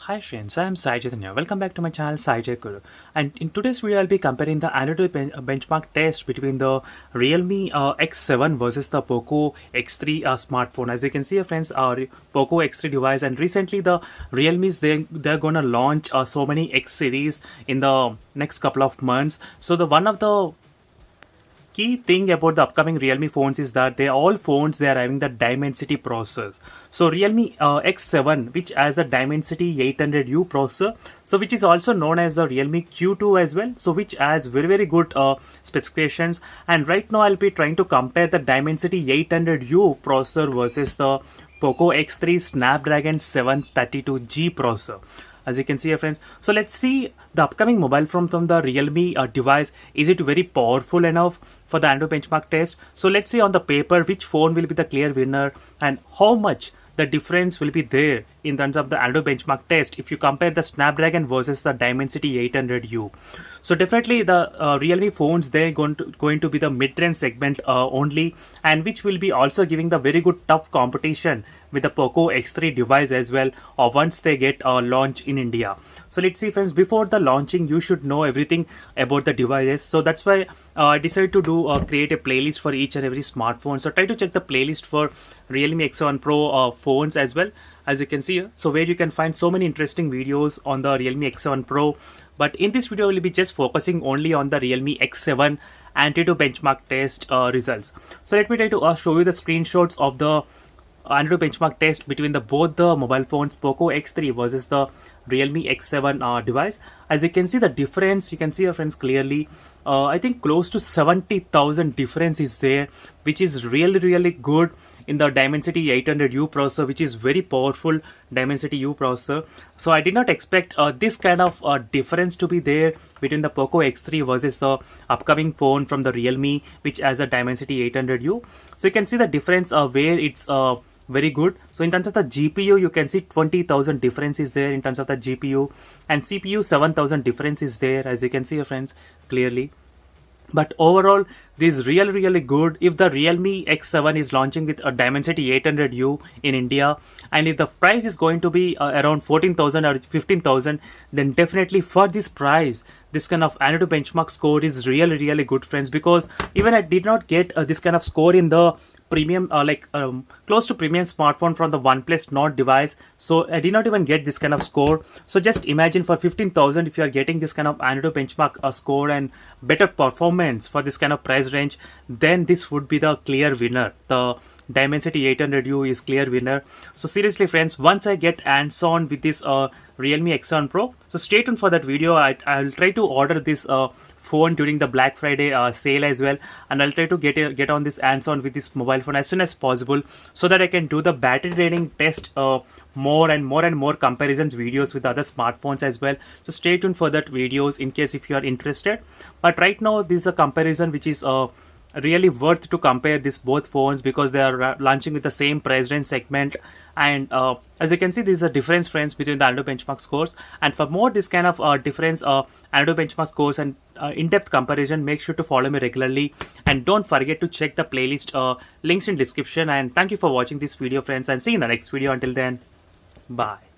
Hi friends, I am Sai Chaitanya. Welcome back to my channel Sai Jai Guru. And in today's video, I'll be comparing the antutu benchmark test between the Realme X7 versus the POCO X3 smartphone. As you can see, friends, our POCO X3 device, and recently the Realme's they're gonna launch so many X series in the next couple of months. So the one of the key thing about the upcoming Realme phones is that they are having the dimensity processor. So Realme X7, which has a dimensity 800U processor, so which is also known as the Realme Q2 as well, so which has very good specifications. And right now I'll be trying to compare the dimensity 800U processor versus the POCO X3 Snapdragon 732G processor, as you can see here, friends. So let's see the upcoming mobile phone from the Realme device. Is it very powerful enough for the antutu benchmark test? So let's see on the paper which phone will be the clear winner and how much the difference will be there in terms of the antutu benchmark test if you compare the Snapdragon versus the Dimensity 800U. So definitely the Realme phones, they're going to be the mid-range segment only, and which will be also giving the very good tough competition with the POCO X3 device as well once they get launch in India. So let's see, friends, before the launching you should know everything about the devices. So that's why I decided to create a playlist for each and every smartphone. So try to check the playlist for Realme X7 Pro phones as well, as you can see here. So where you can find so many interesting videos on the Realme X7 Pro. But in this video, we'll be just focusing only on the Realme X7 antutu benchmark test results. So let me try to show you the screenshots of the antutu benchmark test between the both the mobile phones POCO X3 versus the Realme X7 device. As you can see the difference, you can see your friends clearly. I think close to 70,000 difference is there, which is really good in the Dimensity 800U processor, which is very powerful Dimensity U processor. So I did not expect this kind of difference to be there between the POCO X3 versus the upcoming phone from the Realme, which has a Dimensity 800U. So you can see the difference where it's very good. So in terms of the GPU, you can see 20,000 difference is there in terms of the GPU, and CPU 7,000 difference is there, as you can see, friends, clearly. But overall, this is really good. If the Realme X7 is launching with a Dimensity 800U in India, and if the price is going to be around 14,000 or 15,000, then definitely for this price, this kind of antutu benchmark score is really good, friends. Because even I did not get this kind of score in the premium, close to premium smartphone from the OnePlus Nord device. So I did not even get this kind of score. So just imagine for 15,000, if you are getting this kind of antutu benchmark score and better performance for this kind of price range, then this would be the clear winner. The Dimensity 800U is clear winner. So seriously, friends, once I get hands-on with this Realme X7 Pro, so stay tuned for that video. I'll try to order this phone during the Black Friday sale as well, and I'll try to get on this hands-on with this mobile phone as soon as possible, so that I can do the battery draining test more and more comparisons videos with other smartphones as well. So stay tuned for that videos in case if you are interested. But right now, this is a comparison which is really worth to compare these both phones, because they are launching with the same price range segment. And as you can see, there is a difference, friends, between the antutu benchmark scores. And for more this kind of difference antutu benchmark scores and in-depth comparison, make sure to follow me regularly, and don't forget to check the playlist links in description. And thank you for watching this video, friends, and see you in the next video. Until then, bye.